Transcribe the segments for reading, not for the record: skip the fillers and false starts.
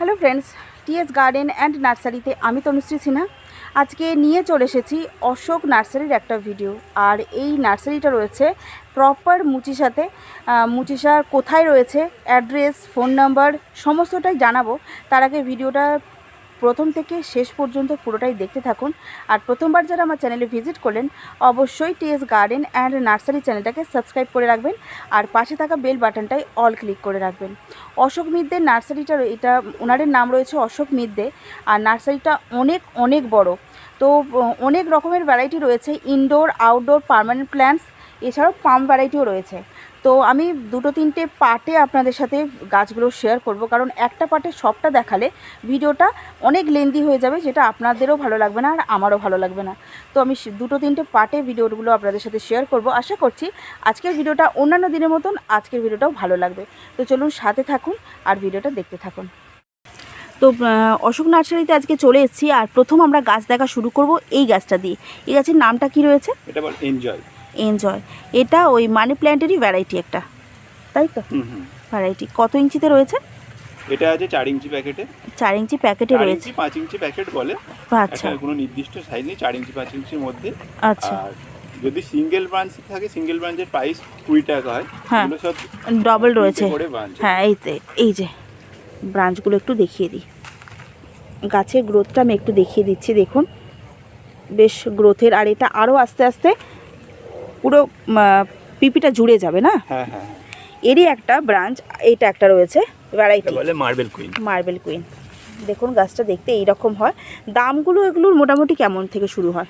Hello friends, TS garden and নার্সারিতে আমি তনুশ্রী সিনহা আজকে নিয়ে চলে এসেছি অশোক নার্সারির একটা ভিডিও। আর এই নার্সারিটা রয়েছে প্রপার মুচিশাতে। মুচিশার কোথায় রয়েছে, অ্যাড্রেস, ফোন নাম্বার সমস্তটাই জানাবো। তার আগে ভিডিওটা প্রথম থেকে শেষ পর্যন্ত পুরোটাই দেখতে থাকুন। আর প্রথমবার যারা আমার চ্যানেলে ভিজিট করলেন অবশ্যই টিএস গার্ডেন অ্যান্ড নার্সারি চ্যানেলটাকে সাবস্ক্রাইব করে রাখবেন আর পাশে থাকা বেল বাটনটাই অল ক্লিক করে রাখবেন। অশোক মিদ্দের নার্সারিটা, এটা ওনারের নাম রয়েছে অশোক মিদ্দে। আর নার্সারিটা অনেক বড়। তো অনেক রকমের ভ্যারাইটি রয়েছে, ইনডোর, আউটডোর, পার্মানেন্ট প্ল্যান্টস, এছাড়াও পাম ভ্যারাইটিও রয়েছে। তো আমি দুটো তিনটে পার্টে আপনাদের সাথে গাছগুলো শেয়ার করব, কারণ একটা পার্টে সবটা দেখালে ভিডিওটা অনেক লেন্দি হয়ে যাবে, যেটা আপনাদেরও ভালো লাগবে না আর আমারও ভালো লাগবে না। তো আমি দুটো তিনটে পার্টে ভিডিওগুলো আপনাদের সাথে শেয়ার করব। আশা করছি আজকের ভিডিওটা অন্যান্য দিনের মতন আজকের ভিডিওটাও ভালো লাগবে। তো চলুন সাথে থাকুন আর ভিডিওটা দেখতে থাকুন। তো অশোক নার্সারিতে আজকে চলে এসেছি। আর প্রথম আমরা গাছ দেখা শুরু করব এই গাছটা দিয়ে। এই গাছের নামটা কি রয়েছে? এটা বল এনজয়। এটা ওই মানি প্ল্যান্টেরই ভ্যারাইটি একটা, তাই তো? ভ্যারাইটি কত ইঞ্চিতে রয়েছে? এটা আছে 4 ইঞ্চি প্যাকেটে। 4 ইঞ্চি প্যাকেটে রয়েছে। 5 ইঞ্চি প্যাকেট বলে। আচ্ছা, কোনো নির্দিষ্ট সাইজ নেই, 4 ইঞ্চি 5 ইঞ্চির মধ্যে। আচ্ছা। আর যদি সিঙ্গেল ব্রাঞ্চ থাকে, সিঙ্গেল ব্রাঞ্চের প্রাইস 20 টাকা হয়। হ্যাঁ, এগুলো সব ডবল রয়েছে। হ্যাঁ, এই যে ব্রাঞ্চগুলো একটু দেখিয়ে দিই। গাছের গ্রোথটা আমি একটু দেখিয়ে দিচ্ছি, দেখুন বেশ গ্রোথের। আর এটা আরও আস্তে আস্তে পুরো পিপিটা জুড়ে যাবে না? হ্যাঁ হ্যাঁ। এরই একটা ব্রাঞ্চ, এইটা একটা রয়েছে ভ্যারাইটি, বলে মার্বেল কুইন। দেখুন গাছটা দেখতে এইরকম হয়। দামগুলো এগুলোর মোটামুটি কেমন থেকে শুরু হয়?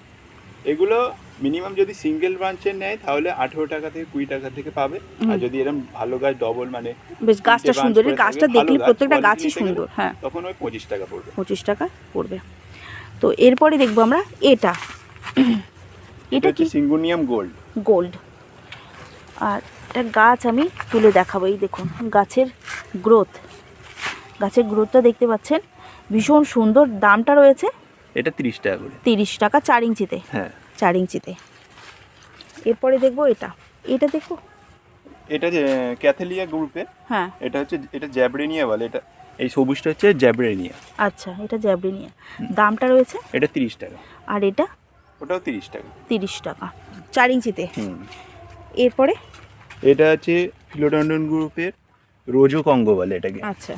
এগুলো মিনিমাম যদি সিঙ্গেল ব্রাঞ্চের নেয় তাহলে 18 টাকা থেকে 20 টাকা থেকে পাবে। আর যদি এরকম ভালো গাছ ডবল, মানে বেশ গাছটা সুন্দর, গাছটা দেখলে প্রত্যেকটা গাছই সুন্দর, হ্যাঁ, তখন ওই 25 টাকা পড়বে। 25 টাকা পড়বে। তো এরপরে দেখবো আমরা এটা কি? Syngonium gold. আর একটা গাছ আমি তুলে দেখাবো। এই দেখুন গাছের গ্রোথটা দেখতে পাচ্ছেন, ভীষণ সুন্দর। দামটা রয়েছে এটা 30 টাকা করে। 30 টাকা 4 ইঞ্চিতে। হ্যাঁ, 4 ইঞ্চিতে। এরপরে দেখবো এটা দেখো। এটা ক্যাথেলিয়া গ্রুপের। হ্যাঁ, এটা জ্যাবরেনিয়া বলে। এটা এই সবুজটা হচ্ছে জ্যাবরেনিয়া। আচ্ছা, এটা জ্যাবরেনিয়া। দামটা রয়েছে এটা 30 টাকা। আর ওটাও 30 টাকা। 30 টাকা 4 ইঞ্চিতে। এরপরে এটা আছে ফিলোডেন্ড্রন গ্রুপের রোজো কঙ্গো বলে এটাকে। আচ্ছা,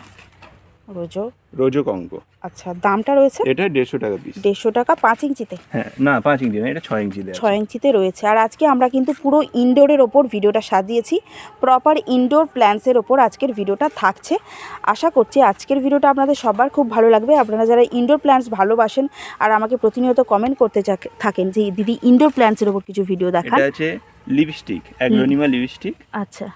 রোজো কঙ্গো। আচ্ছা, দামটা রয়েছে? এটা 150 টাকা পিস। 150 টাকা 5 ইঞ্চিতে। হ্যাঁ, না 5 ইঞ্চি না, এটা 6 ইঞ্চিতে। 6 ইঞ্চিতে রয়েছে। আর আজকে আমরা কিন্তু পুরো ইনডোরের ওপর ভিডিওটা সাজিয়েছি, প্রপার ইনডোর প্ল্যান্টসের ওপর আজকের ভিডিওটা থাকছে। আশা করছি আজকের ভিডিওটা আপনাদের সবার খুব ভালো লাগবে। আপনারা যারা ইনডোর প্ল্যান্টস ভালোবাসেন আর আমাকে প্রতিনিয়ত কমেন্ট করতে থাকেন যে দিদি ইনডোর প্ল্যান্টসের ওপর কিছু ভিডিও দেখান। এটা আছে লিপস্টিক, অ্যাগ্লোনিমা লিপস্টিক। আচ্ছা,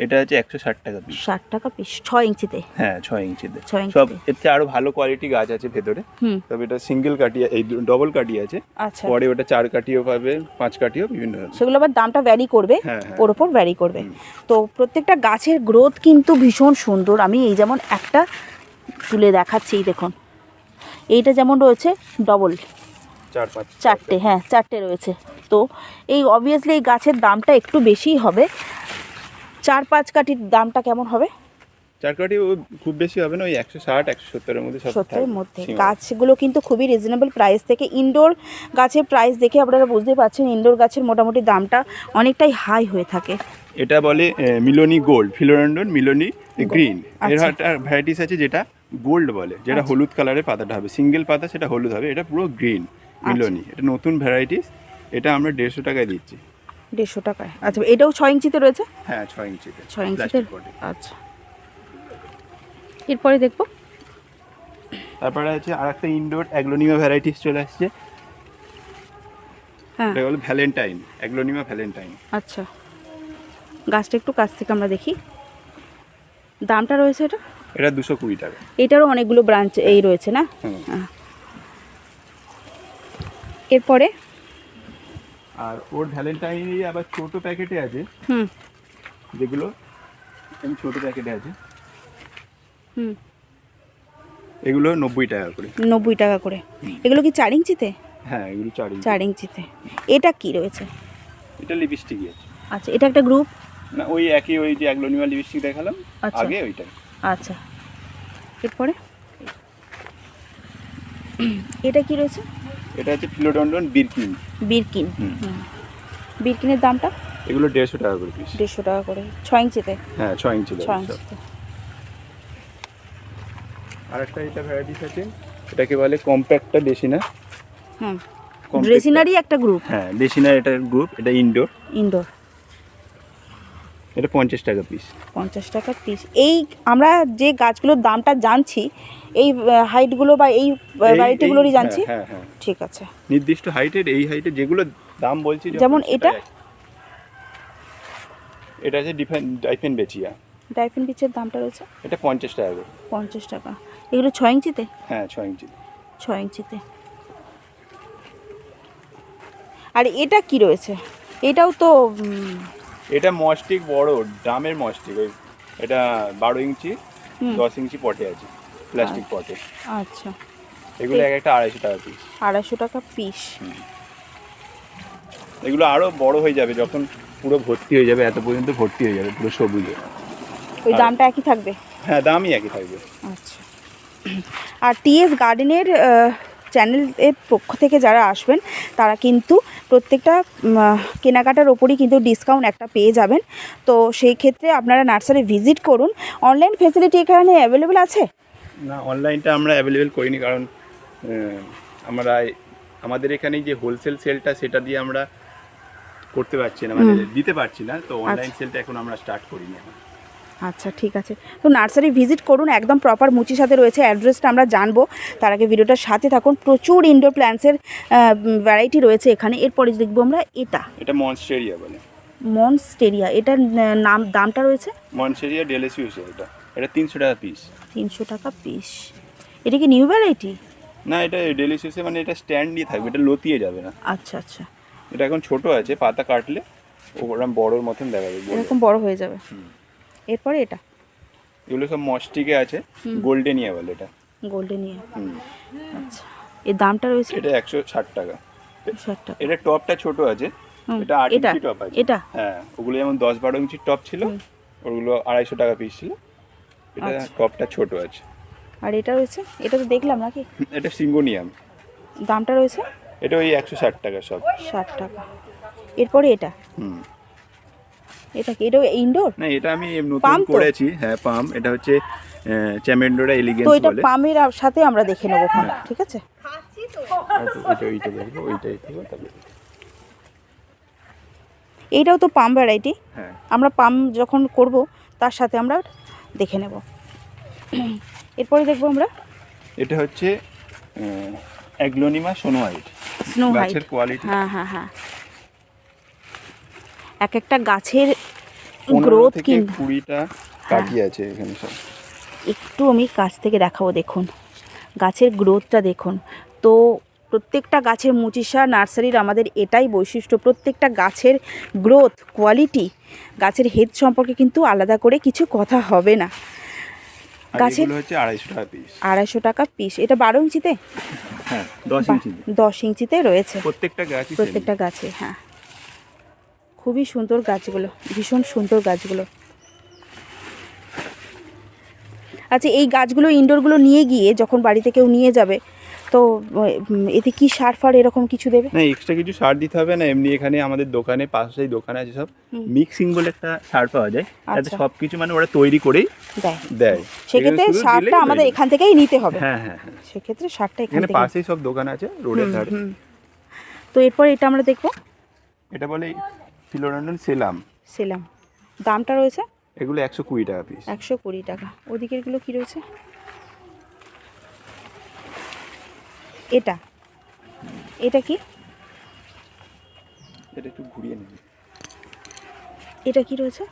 এটা আছে 160 টাকা পিস। 60 টাকা পিস 6 ইঞ্চিতে। হ্যাঁ, 6 ইঞ্চিতে। সব এতে আরো ভালো কোয়ালিটি গাছ আছে ভেতরে। তবে এটা সিঙ্গেল কাটি, এই ডবল কাটি আছে। আচ্ছা, পরে ওটা 4 কাটিও পাবে, 5 কাটিও, বিভিন্ন সেগুলো আবার দামটা ভ্যারি করবে, হ্যাঁ, ওর ওপর ভ্যারি করবে। তো প্রত্যেকটা গাছের গ্রোথ কিন্তু ভীষণ সুন্দর। আমি এই যেমন একটা তুলে দেখাচ্ছি, দেখুন এইটা যেমন রয়েছে ডবল 4টে, হ্যাঁ 4টে রয়েছে। তো এই অবভিয়াসলি এই গাছের দামটা একটু বেশিই হবে। 4-5 কাঠির দামটা কেমন হবে? 4 কাঠি খুব বেশি হবে না, ওই 160-170 এর মধ্যে। 70-এর মধ্যে। গাছগুলো কিন্তু খুবই রিজনেবল প্রাইস থেকে। ইনডোর গাছের প্রাইস দেখে আপনারা বুঝতে পারছেন ইনডোর গাছের মোটামুটি দামটা অনেকটাই হাই হয়ে থাকে। এটা বলে মিলোনি গোল্ড, ফিলোডেন্ড্রন মিলোনি গ্রিন। এর একটা ভ্যারাইটিস আছে যেটা গোল্ড বলে, যেটা হলুদ কালারের পাতাটা হবে, সিঙ্গেল পাতা সেটা হলুদ হবে। এটা পুরো গ্রিন মিলোনি। এটা নতুন ভ্যারাইটিস। এটা আমরা 150 টাকায় দিচ্ছি। 150 টাকায়। আচ্ছা, এটাও 6 ইঞ্চিতে রয়েছে? হ্যাঁ, 6 ইঞ্চিতে। 6 ইঞ্চিতে। আচ্ছা, এরপরে দেখবো। তারপরে আছে আরেকটা ইনডোর অ্যাগ্লোনিমা ভ্যারাইটিস চলে আসছে। হ্যাঁ, এটা হলো ভ্যালেন্টাইন, অ্যাগ্লোনিমা ভ্যালেন্টাইন। আচ্ছা, গাছটা একটু কাছ থেকে আমরা দেখি। দামটা রয়েছে এটা 220 টাকা। এটারও অনেকগুলো ব্রাঞ্চ এই রয়েছে না? এরপরে আর ওর ভ্যালেন্টাইন আবার ছোট প্যাকেটে আছে, যেগুলো ছোট প্যাকেটে আছে। এগুলো 90 টাকা করে। 90 টাকা করে। এগুলো কি 4 ইঞ্চিতে? হ্যাঁ, এগুলো 4 ইঞ্চিতে। এটা কি রয়েছে? এটা লিপস্টিক আছে। আচ্ছা, এটা একটা গ্রুপ না, ওই একই, ওই যে অ্যাগ্লোনিমা লিপস্টিক দেখালাম আগে, ওইটাই। আচ্ছা, এরপরে এটা কি রয়েছে? এটা হচ্ছে ফিলোডন্ডন বিরকিন। বিরকিন। বিরকিনের দামটা? এগুলো 150 টাকা করে পিস। 150 টাকা করে 6 ইঞ্চিতে? হ্যাঁ 6 ইঞ্চি। 6 ইঞ্চিতে। আর একটা এটা ভ্যারাইটিস আছে, এটাকে বলে কম্প্যাক্টটা ডেসিনা। হুম, ড্রেসিনারি একটা গ্রুপ। হ্যাঁ ডেসিনা এটা গ্রুপ, এটা ইনডোর। ইনডোর। এটা 50 টাকা পিস। 50 টাকা পিস। এই আমরা যে গাছগুলোর দামটা জানছি, এই হাইটগুলো বা এই ভ্যারাইটিগুলোরই জানছি। হ্যাঁ হ্যাঁ ঠিক আছে। নির্দিষ্ট হাইটের, এই হাইটে যেগুলো দাম বলছি, যেমন এটা এটা আছে ডাইফেন বেচিয়া। ডাইফেন বিচের দামটা রয়েছে? এটা 50 টাকা করে। 50 টাকা। এগুলো 6 ইঞ্চিতে? হ্যাঁ 6 ইঞ্চি। 6 ইঞ্চিতে। আর এটা কি রয়েছে? এটাও তো এটা মস্টিক বড় ড্রামের মস্টিক, ওই এটা 12 ইঞ্চি 10 ইঞ্চি পটে আছে, প্লাস্টিক পটে। আচ্ছা, এগুলো এক একটা 250 টাকা পিস। 250 টাকা পিস। এগুলো আরো বড় হয়ে যাবে যখন পুরো ভর্তি হয়ে যাবে, এত পর্যন্ত ভর্তি হয়ে যাবে পুরো সবুজে। ওই দামটা একই থাকবে? হ্যাঁ দামই একই থাকবে। আচ্ছা। আর টিএস গার্ডেনের চ্যানেলের পক্ষ থেকে যারা আসবেন তারা কিন্তু প্রত্যেকটা কেনাকাটার ওপরই কিন্তু ডিসকাউন্ট একটা পেয়ে যাবেন। তো সেই ক্ষেত্রে আপনারা নার্সারি ভিজিট করুন। অনলাইন ফেসিলিটি এখানে অ্যাভেলেবেল আছে? না, অনলাইনটা আমরা অ্যাভেলেবেল করিনি, কারণ আমরা আমাদের এখানে যে হোলসেল সেলটা সেটা দিয়ে আমরা করতে পারছি না, মানে দিতে পারছি না, তো অনলাইন সেলটা এখন আমরা স্টার্ট করিনি এখন। আচ্ছা ঠিক আছে। তো নার্সারি ভিজিট করুন, একদম প্রপার মুচিশাতে রয়েছে। অ্যাড্রেসটা আমরা জানবো, তার আগে ভিডিওটার সাথে থাকুন। প্রচুর ইনডোর প্ল্যান্টসের ভ্যারাইটি রয়েছে এখানে। এরপরে দেখবো আমরা এটা মনস্টেরিয়া বলে। মনস্টেরিয়া, এটার দামটা রয়েছে? মনস্টেরিয়া ডেলিসিয়াস, এটা 300 টাকা পিস। 300 টাকা পিস। এটা কি নিউ ভ্যারাইটি? না, এটা ডেলিসিয়াসে মানে এটা স্ট্যান্ডই থাকবে, এটা লতিয়ে যাবে না। আচ্ছা আচ্ছা। এটা এখন ছোট আছে, পাতা কাটলে ওরকম বড়র মতন দেখা যাবে, এরকম বড় হয়ে যাবে। এরপরে এটা এগুলো সব মস্টিকে আছে, গোল্ডেনিয়া বলে এটা। গোল্ডেনিয়া। আচ্ছা, এর দামটা রয়েছে? এটা 160 টাকা। 60 টাকা। এটা টপটা ছোট আছে, এটা 8 ইঞ্চি টপ আছে। এটা হ্যাঁ, ওগুলো যেমন 10-12 ইঞ্চি টপ ছিল, ওগুলো 250 টাকা পিস ছিল। এটা টপটা ছোট আছে। আর এটা রয়েছে? এটা তো দেখলাম নাকি? এটা সিঙ্গোনিয়াম। দামটা রয়েছে? এটা ওই 160 টাকা সব। 60 টাকা। এরপরে এটা এটা কি? এটা ইনডোর? না, এটা আমি নতুন করেছি। হ্যাঁ পাম, এটা হচ্ছে চ্যামেন্ডোরা এলিগেন্স বলে। তো এটা পামের সাথে আমরা দেখে নেব ওখানে, ঠিক আছে? ওইটা দেখবো, ওইটাই থাকবে তাহলে। এইটাও তো পাম ভ্যারাইটি। হ্যাঁ, আমরা পাম যখন করব তার সাথে আমরা দেখে নেব। এরপরে দেখবো আমরা, এটা হচ্ছে aglaonema snow white. Snow white গাছের কোয়ালিটি। হ্যাঁ হ্যাঁ হ্যাঁ। এক একটা গাছের গ্রোথ কিন্তু 20টা কাটি আছে এখানে সব। একটু আমি কাছ থেকে দেখাবো, দেখুন গাছের গ্রোথটা দেখুন। তো প্রত্যেকটা গাছের মুচিশা নার্সারির আমাদের এটাই বৈশিষ্ট্য, প্রত্যেকটা গাছের গ্রোথ কোয়ালিটি, গাছের হেড সম্পর্কে কিন্তু আলাদা করে কিছু কথা হবে না। গাছের হচ্ছে 250 টাকা পিস। 250 টাকা পিস। এটা 12 ইঞ্চিতে? হ্যাঁ 10 ইঞ্চি। 10 ইঞ্চিতে রয়েছে প্রত্যেকটা গাছে। হ্যাঁ, খুবই সুন্দর গাছগুলো, ভীষণ সুন্দর গাছগুলো। আচ্ছা, এই গাছগুলো ইনডোরগুলো নিয়ে গিয়ে যখন বাড়িতে কেউ নিয়ে যাবে, তো এতে কি সার ফার এরকম কিছু দেবে? না, এক্সট্রা কিছু সার দিতে হবে না। এমনি এখানে আমাদের দোকানে, পাশেই দোকানে আছে সব মিক্সিং বলে একটা সার পাওয়া যায়, তাতে সব কিছু মানে ওরা তৈরি করেই দেয়। সেক্ষেত্রে সারটা আমাদের এখান থেকেই নিতে হবে। হ্যাঁ হ্যাঁ হ্যাঁ, সেক্ষেত্রে সারটা এখানে পাশেই সব দোকান আছে রোডের ধারে। তো এরপর এটা আমরা দেখবো, এটা বলে ফিলোডন্ডন সেলাম। দামটা রয়েছে? এগুলো 120 টাকা পিস। 120 টাকা। ওদিকের গুলো কি রয়েছে? এটা কি? এটা একটু ঘুরিয়ে নিন। এটা কি রয়েছে?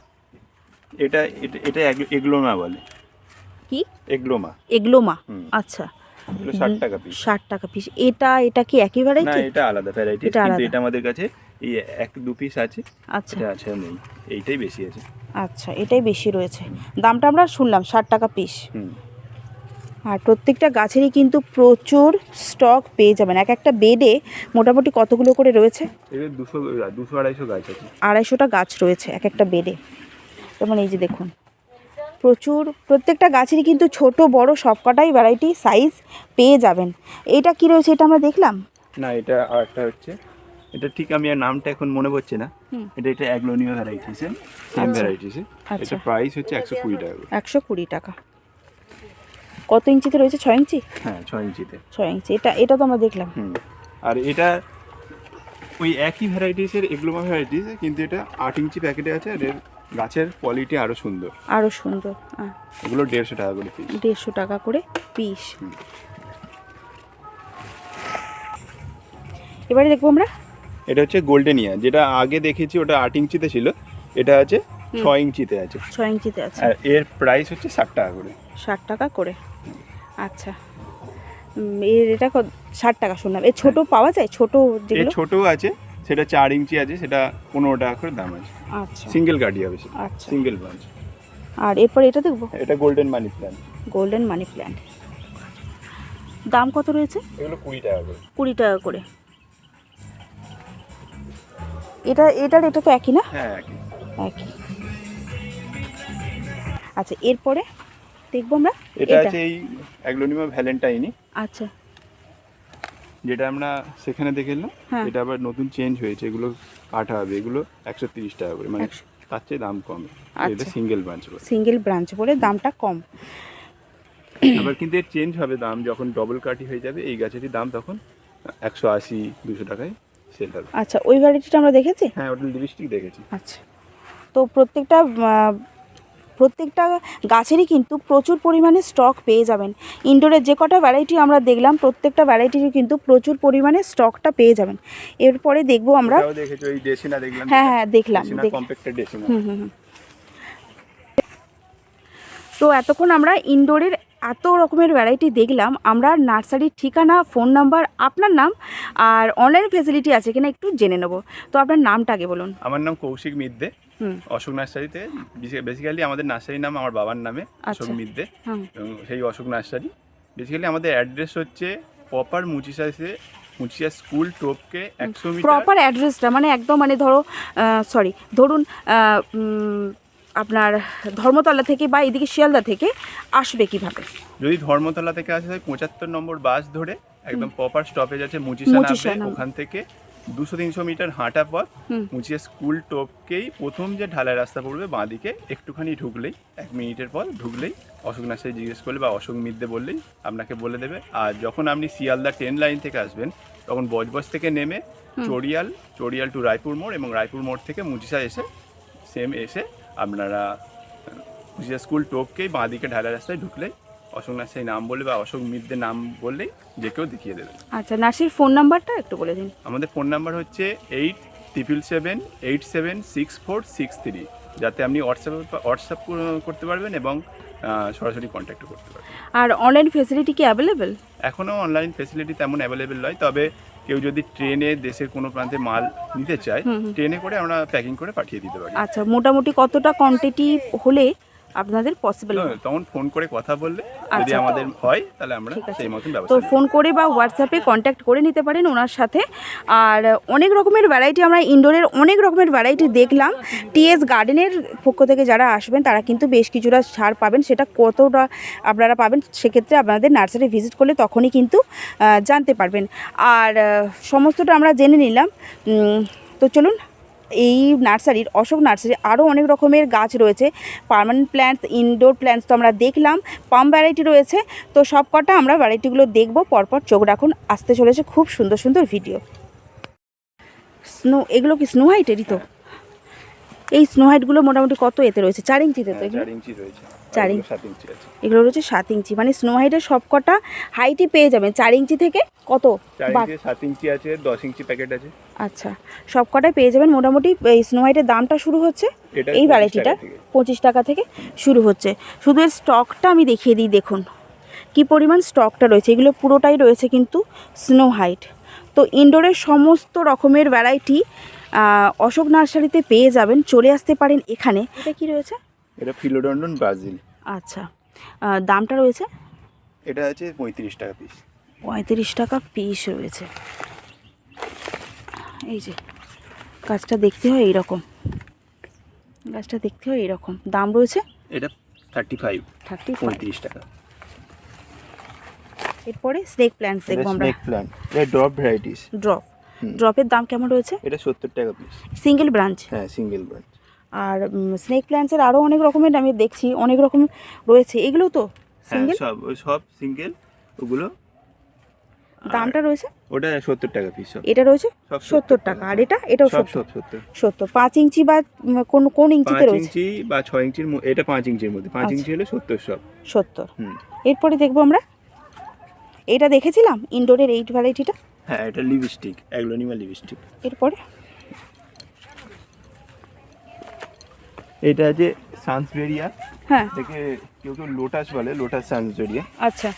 এটা এগ্লোমা বলে। কি? এগ্লোমা। আচ্ছা, এগুলো 60 টাকা পিস। 60 টাকা পিস। এটা কি একই ভ্যারাইটি? না, এটা আলাদা ভ্যারাইটি, কিন্তু এটা আমাদের কাছে এই 1-2 পিস আছে। আচ্ছা, এটা আছে নেই, এইটাই বেশি আছে। আচ্ছা, এটাই বেশি রয়েছে। দামটা আমরা শুনলাম 60 টাকা পিস। আর প্রত্যেকটা গাছেরই কিন্তু প্রচুর স্টক পেয়ে যাবেন। এক একটা বেডে মোটামুটি কতগুলো করে রয়েছে? 200-250 গাছ আছে। 250টা গাছ রয়েছে এক একটা বেডে। যেমন এই যে দেখুন, প্রচুর, প্রত্যেকটা গাছেরই কিন্তু ছোট বড় সবকটাই ভ্যারাইটি সাইজ পেয়ে যাবেন। এটা কি রয়েছে, এটা আমরা দেখলাম না, এটা আরেকটা হচ্ছে, এটা ঠিক আমি আর নামটা এখন মনে পড়ছে না। এটা অ্যাগ্লোনিমা ভ্যারাইটিসে, সেম ভ্যারাইটিসে। এটা প্রাইস হচ্ছে 120 টাকা। 120 টাকা। কত ইঞ্চিতে রয়েছে? 6 ইঞ্চি? হ্যাঁ, 6 ইঞ্চিতে। 6 ইঞ্চি। এটা তো আমরা দেখলাম। আর এটা ওই একই ভ্যারাইটিসের এগ্লোমা ভ্যারাইটিস, কিন্তু এটা 8 ইঞ্চি প্যাকেটে আছে। আর এর গাছের কোয়ালিটি আরও সুন্দর। এগুলো 150 টাকা করে পিস। 150 টাকা করে পিস। এবারে দেখবো আমরা, এটা হচ্ছে গোল্ডেনিয়া, যেটা আগে দেখেছি ওটা 8 ইঞ্চিতে ছিল, এটা আছে 6 ইঞ্চিতে আছে। 6 ইঞ্চিতে আছে। আর এর প্রাইস হচ্ছে 60 টাকা করে। 60 টাকা করে। আচ্ছা, এটা 60 টাকা শুনলাম। এর ছোট পাওয়া যায়? ছোট যেগুলো, এর ছোটও আছে, সেটা 4 ইঞ্চি আছে, সেটা 15 টাকা করে দাম আছে। আচ্ছা, সিঙ্গেল গাড়ি হবে সেটা। আচ্ছা, সিঙ্গেল ব্রাঞ্চ। আর এরপর এটা দেখবো, এটা golden money plant. Golden money plant. দাম কত রয়েছে? এগুলো 20 টাকা করে। 20 টাকা করে। এটা তো একই না? হ্যাঁ, একই। আচ্ছা, এরপরে দেখবো আমরা, এটা আছে এই অ্যাগ্লোনিমা ভ্যালেন্টাইনি। আচ্ছা, যেটা আমরা সেখানে দেখলাম, এটা আবার নতুন চেঞ্জ হয়েছে। এগুলো কাটা হবে, এগুলো 130 টাকা করে, মানে তার চেয়ে দাম কম। এটা সিঙ্গেল ব্রাঞ্চ বলে। সিঙ্গেল ব্রাঞ্চ বলে দামটা কম। আবার কিন্তু এর চেঞ্জ হবে দাম যখন ডবল কাটি হয়ে যাবে। এই গাছেরই দাম তখন 180-200 টাকায় সেল হবে। আচ্ছা, ওই ভ্যারাইটিটা আমরা দেখেছি। হ্যাঁ, ওটা লিপস্টিক দেখেছি। আচ্ছা, তো প্রত্যেকটা গাছেরই কিন্তু প্রচুর পরিমাণে স্টক পেয়ে যাবেন। ইনডোরের যে কটা ভ্যারাইটি আমরা দেখলাম, প্রত্যেকটা ভ্যারাইটিরই কিন্তু প্রচুর পরিমাণে স্টকটা পেয়ে যাবেন। এরপরে দেখবো আমরা, হ্যাঁ দেখলাম, তো এতক্ষণ আমরা ইনডোরের এত রকমের ভ্যারাইটি দেখলাম। আমরা নার্সারির ঠিকানা, ফোন নাম্বার, আপনার নাম আর অনলাইন ফেসিলিটি আছে কিনা একটু জেনে নেব। তো আপনার নামটা আগে বলুন। আমার নাম কৌশিক মিদ্দে, অশোক নার্সারিতে। বেসিক্যালি আমাদের নার্সারির নাম আমার বাবার নামে, অশোক মিদ্দে, সেই অশোক নার্সারি। বেসিক্যালি আমাদের অ্যাড্রেস হচ্ছে প্রপার মুচিশা স্কুল টোপকে 100 মিটার। প্রপার অ্যাড্রেসটা মানে একদম, মানে ধরুন আপনার ধর্মতলা থেকে বা এদিকে শিয়ালদা থেকে আসবে কিভাবে? যদি ধর্মতলা থেকে আসে 75 নম্বর বাস ধরে একদম প্রপার স্টপেজ আছে মুচিশা নামবে। ওখান থেকে 200-300 মিটার হাঁটা পথ, মুচিশা স্কুল টোপকেই প্রথম যে ঢালাই রাস্তা পড়বে বাঁ দিকে, একটুখানি ঢুকলেই 1 মিনিটের পর ঢুকলেই অশোক নার্সারি জিজ্ঞেস করলে বা অশোক মিদ্দে বললেই আপনাকে বলে দেবে। আর যখন আপনি শিয়ালদা ট্রেন লাইন থেকে আসবেন, তখন বজবজ থেকে নেমে চড়িয়াল টু রায়পুর মোড়, এবং রায়পুর মোড় থেকে মুচিশা এসে আপনারা মুচিশা স্কুল টোপকেই বাঁ দিকে ঢালাই রাস্তায় ঢুকলেই অশোক নার্সারি নাম বললে বা অশোক মিদ্দে নাম বললেই যে কেউ দেখিয়ে দেবে। আচ্ছা, নার্সারির ফোন নাম্বারটা একটু বলে দিন। আমাদের ফোন নাম্বার হচ্ছে 8777876463, যাতে আপনি হোয়াটসঅ্যাপ করতে পারবেন এবং সরাসরি কন্ট্যাক্ট করতে পারবেন। আর অনলাইন ফেসিলিটি কি অ্যাভেলেবেল? এখনও অনলাইন ফেসিলিটি তেমন অ্যাভেলেবেল নয়, তবে কেউ যদি ট্রেনে দেশের কোনো প্রান্তে মাল নিতে চায়, ট্রেনে করে আমরা প্যাকিং করে পাঠিয়ে দিতে পারি। আচ্ছা, মোটামুটি কতটা কোয়ান্টিটি হলে আপনাদের পসিবল? তখন ফোন করে কথা বললে যদি আমাদের হয় তাহলে আমরা সেই মতন ব্যবস্থা। তো ফোন করে বা হোয়াটসঅ্যাপে কন্ট্যাক্ট করে নিতে পারেন ওনার সাথে। আর অনেক রকমের ভ্যারাইটি, আমরা ইনডোরের অনেক রকমের ভ্যারাইটি দেখলাম। টিএস গার্ডেনের পক্ষ থেকে যারা আসবেন তারা কিন্তু বেশ কিছুটা ছাড় পাবেন। সেটা কতটা আপনারা পাবেন সেক্ষেত্রে আপনাদের নার্সারি ভিজিট করলে তখনই কিন্তু জানতে পারবেন। আর সমস্তটা আমরা জেনে নিলাম। তো চলুন, এই নার্সারির, অশোক নার্সারি আরও অনেক রকমের গাছ রয়েছে। পার্মানেন্ট প্ল্যান্টস, ইনডোর প্ল্যান্টস তো আমরা দেখলাম, পাম ভ্যারাইটি রয়েছে। তো সব কটা আমরা ভ্যারাইটিগুলো দেখব, পরপর চোখ রাখুন, আসতে চলেছে খুব সুন্দর সুন্দর ভিডিও। এগুলো কি স্নো হাইটেরই? তো এই স্নো হাইটগুলো মোটামুটি কত এতে রয়েছে? 4 ইঞ্চিতে তো? এগুলো 4 ইঞ্চি রয়েছে। 4 ইঞ্চি আছে। এগুলো রয়েছে 7 ইঞ্চি, মানে স্নো হাইটের সব কটা হাইটই পেয়ে যাবেন 4 ইঞ্চি থেকে কত? 7 ইঞ্চি আছে, 10 ইঞ্চি প্যাকেট আছে। আচ্ছা, সব কটাই পেয়ে যাবেন। মোটামুটি এই স্নো হাইটের দামটা শুরু হচ্ছে এই ভ্যারাইটিটা 25 টাকা থেকে শুরু হচ্ছে। শুধু এর স্টকটা আমি দেখিয়ে দিই, দেখুন কি পরিমাণ স্টকটা রয়েছে। এগুলো পুরোটাই রয়েছে কিন্তু স্নো হাইট। তো ইনডোরের সমস্ত রকমের ভ্যারাইটি অশোক নার্সারিতে পেয়ে যাবেন, চলে আসতে পারেন এখানে। এটা কি রয়েছে? এটা ফিলোডন্ডন ব্রাজিল। আচ্ছা, দামটা রয়েছে? এটা আছে 35 টাকা পিস। 35 টাকা পিস রয়েছে। এই যে গাছটা দেখতে হয় এইরকম, দাম রয়েছে। এটা 35 35। 35 টাকা। এরপরে স্নেক প্ল্যান্টস দেখবো আমরা। স্নেক প্ল্যান্ট, এটা ড্রপ ভ্যারাইটিস। ড্রপের দাম কেমন রয়েছে? এটা 70 টাকা পিস। Single branch? হ্যাঁ, সিঙ্গেল ব্রাঞ্চ। আর স্নেক প্ল্যান্টসের আরও অনেক রকমের আমি দেখছি, অনেক রকম রয়েছে, এগুলো তো হ্যাঁ, সিঙ্গেল? সব সিঙ্গেল। ওগুলো দামটা রয়েছে? ওটা 70 টাকা পিস। এটা রয়েছে সব 70 টাকা। আর এটাও সব 70? 70। 70। 5 ইঞ্চি বা কোন ইঞ্চিতে 5 রয়েছে? ইঞ্চি বা 6 ইঞ্চির এটা 5 ইঞ্চির মধ্যে। 5 ইঞ্চি হলে 70 সব। 70। এরপরে দেখবো আমরা, এটা দেখেছিলাম ইনডোরের এই ভ্যারাইটিটা। হ্যাঁ, এটা লিপস্টিক, অ্যাগ্লোনিমা লিপস্টিক। এরপরে এটা আছে সানসবেরিয়া। হ্যাঁ, দেখে কেউ লোটাস বলে, লোটাস সানসবেরিয়া। আচ্ছা।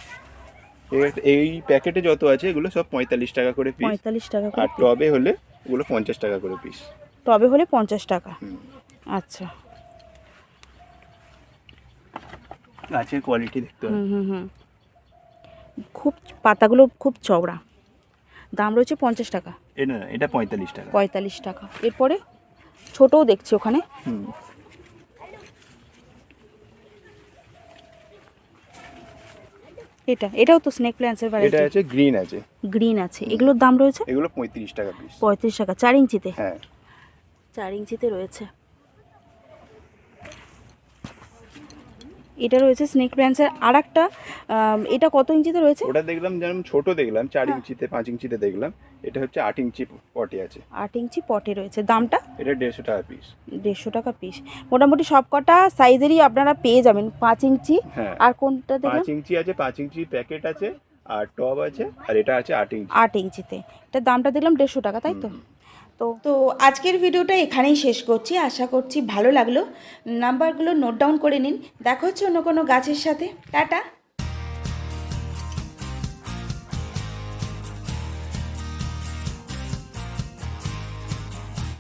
এই প্যাকেটে যত আছে এগুলো সব 45 টাকা করে পিস। 45 টাকা আর করে। টবে হলে ওগুলো 50 টাকা করে পিস। টবে হলে 50 টাকা। আচ্ছা। গাছের কোয়ালিটি দেখতে হবে। খুব পাতাগুলো খুব চওড়া। দাম রয়েছে 50 টাকা। এটা 45 টাকা। 45 টাকা। এরপরে ছোটও দেখছি ওখানে। এটাও তো স্নেক প্ল্যান্টসের ভ্যারাইটি। এটা আছে গ্রিন আছে। গ্রিন আছে, এগুলোর দাম রয়েছে? এগুলো 35 টাকা পিস। 35 টাকা। 4 ইঞ্চিতে? হ্যাঁ, 4 ইঞ্চিতে রয়েছে। এটা রয়েছে স্নেক প্ল্যান্টসের আরেকটা। এটা কত ইঞ্চিতে রয়েছে? ওটা দেখলাম যেমন ছোট দেখলাম 4 ইঞ্চিতে, 5 ইঞ্চিতে দেখলাম। এটা হচ্ছে 8 ইঞ্চি পটে আছে। 8 ইঞ্চি পটে রয়েছে। দামটা? এটা 150 টাকা পিস। 150 টাকা পিস। মোটামুটি সব কটা সাইজেরই আপনারা পেয়ে যাবেন। 5 ইঞ্চি। হ্যাঁ। আর কোনটা দেখলাম? 5 ইঞ্চি আছে, 5 ইঞ্চি প্যাকেট আছে, আর টব আছে, আর এটা আছে 8 ইঞ্চি। 8 ইঞ্চিতে। এটার দামটা দেখলাম 150 টাকা, তাই তো? তো আজকের ভিডিওটা এখানেই শেষ করছি। আশা করছি ভালো লাগলো। নাম্বারগুলো নোট ডাউন করে নিন। দেখা হচ্ছে অন্য কোনো গাছের সাথে। টাটা।